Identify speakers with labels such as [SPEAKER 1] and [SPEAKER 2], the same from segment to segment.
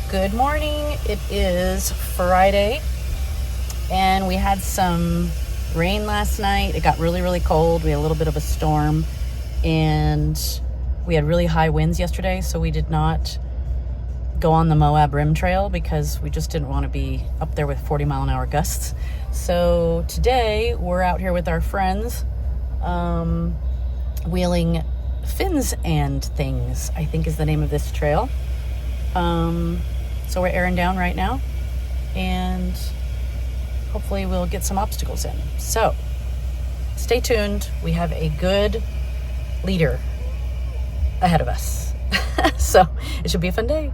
[SPEAKER 1] Good morning. It is Friday, and we had some rain last night. It got really, really cold. We had a little bit of a storm, and we had really high winds yesterday, so we did not go on the Moab Rim Trail because we just didn't want to be up there with 40-mile-an-hour gusts. So today, we're out here with our friends, wheeling fins and things, I think is the name of this trail. So we're airing down right now, and hopefully we'll get some obstacles in. So stay tuned. We have a good leader ahead of us. So it should be a fun day.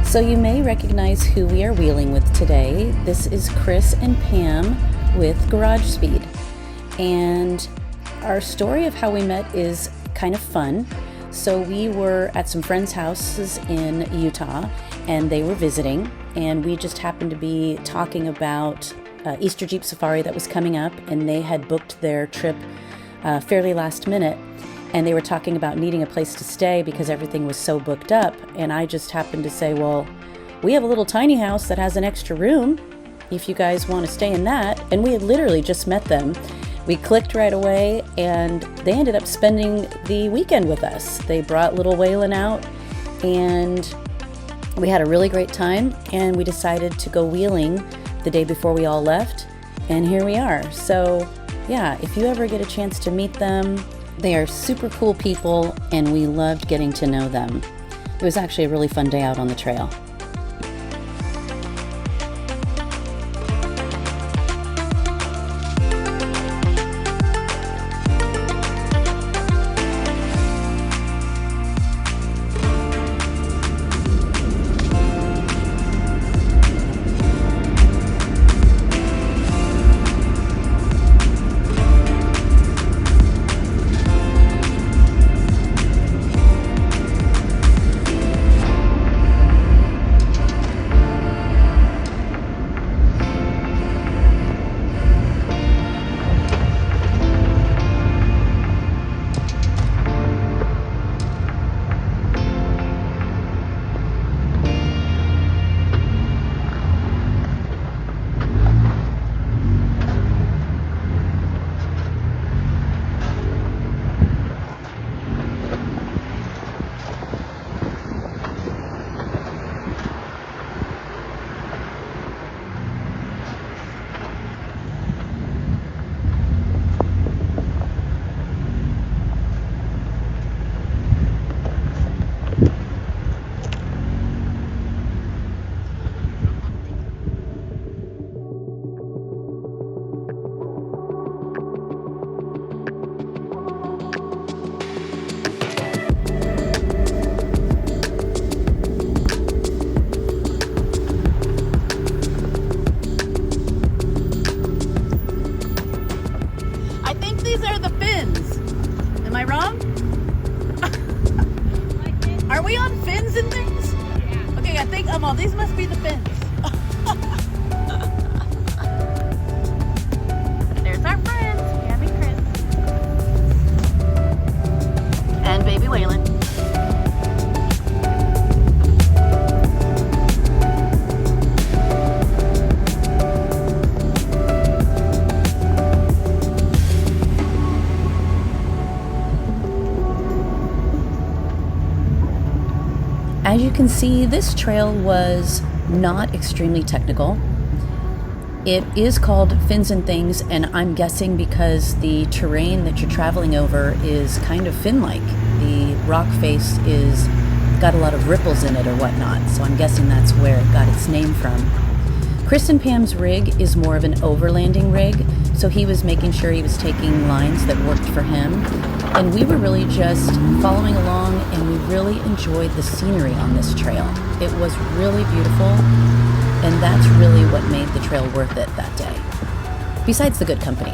[SPEAKER 1] So you may recognize who we are wheeling with today. This is Chris and Pam with Garage Speed. And our story of how we met is kind of fun. So we were at some friends' houses in Utah, and they were visiting, and we just happened to be talking about Easter Jeep Safari that was coming up, and they had booked their trip fairly last minute. And they were talking about needing a place to stay because everything was so booked up. And I just happened to say, well, we have a little tiny house that has an extra room if you guys want to stay in that. And we had literally just met them. We clicked right away, and they ended up spending the weekend with us. They brought little Waylon out, and we had a really great time. And we decided to go wheeling the day before we all left. And here we are. So yeah, if you ever get a chance to meet them, they are super cool people, and we loved getting to know them. It was actually a really fun day out on the trail. Oh, these must be the fins. There's our friends, Pam and Chris. And baby Waylon.
[SPEAKER 2] As you
[SPEAKER 1] can see, this trail was not extremely technical. It is called Fins and Things, and I'm guessing because the terrain that you're traveling over is kind of fin-like. The rock face is got a lot of ripples in it or whatnot, so I'm guessing that's where it got its name from. Chris and Pam's rig is more of an overlanding rig, so he was making sure he was taking lines that worked for him. And we were really just following along, and we really enjoyed the scenery on this trail. It was really beautiful, and that's really what made the trail worth it that day, besides the good company.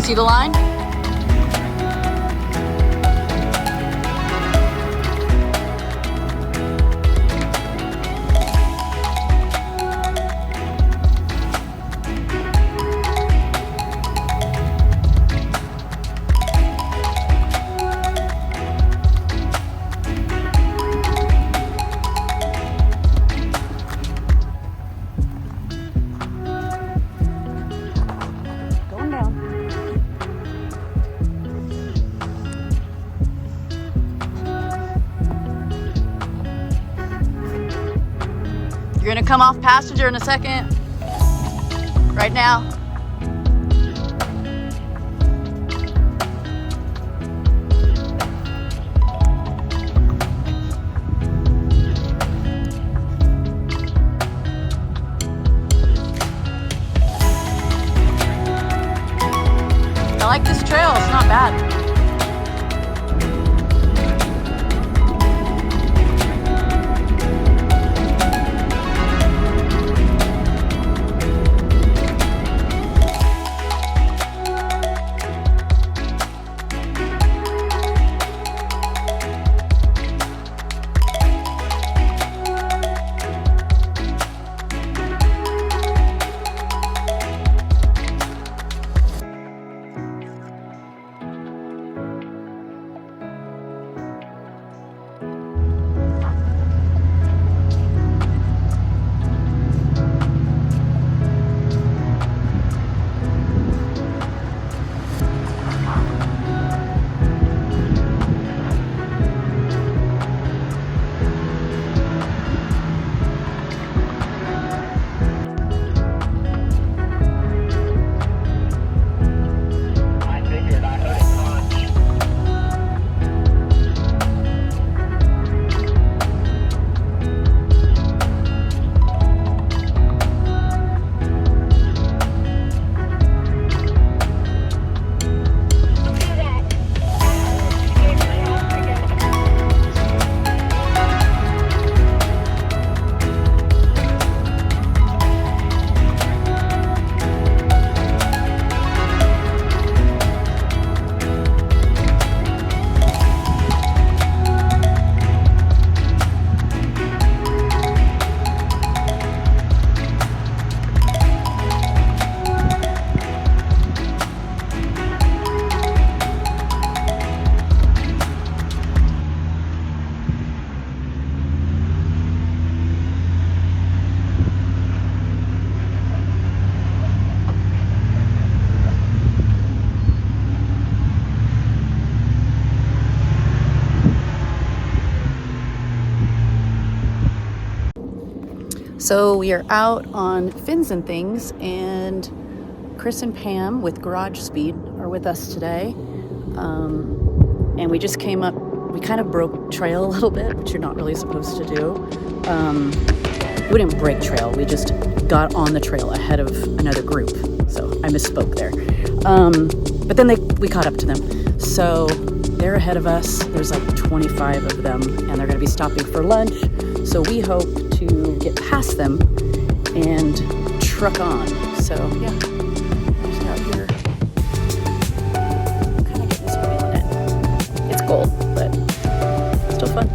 [SPEAKER 2] See the line? Going down. You're gonna come off passenger in a second. Right now. I like this trail. It's not bad. So we are out on Fins and Things, and Chris and Pam with Garage Speed are with us today. And we just came up, we kind of broke trail a little bit, which you're not really supposed to do. We didn't break trail, we just got on the trail ahead of another group. So I misspoke there. But then we caught up to them. So they're ahead of us. There's like 25 of them, and they're gonna be stopping for lunch. So we hope to get past them and truck on. So yeah, just out here kind of getting some wheel in it. It's cold, but still fun.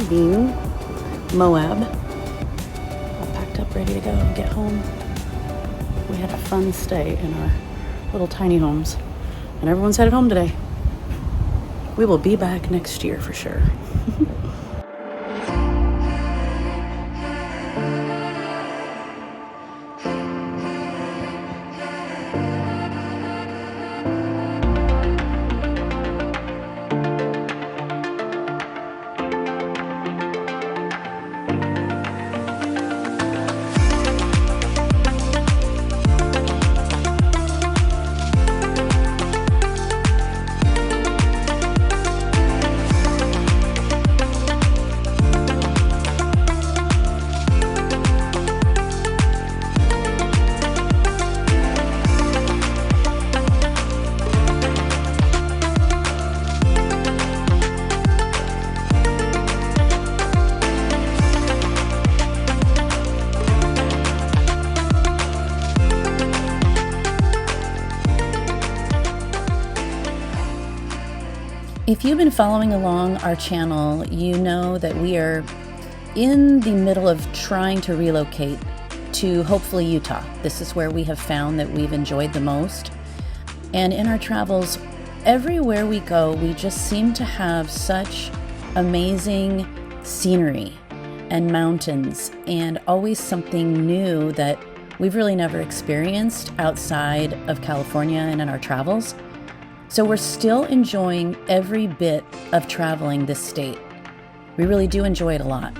[SPEAKER 2] leaving Moab. All packed up, ready to go and get home. We had a fun stay in our little tiny homes, and everyone's headed home today. We will be back next year for sure.
[SPEAKER 1] If you've been following along our channel, you know that we are in the middle of trying to relocate to hopefully Utah. This is where we have found that we've enjoyed the most. And in our travels, everywhere we go, we just seem to have such amazing scenery and mountains and always something new that we've really never experienced outside of California and in our travels. So we're still enjoying every bit of traveling this state. We really do enjoy it a lot.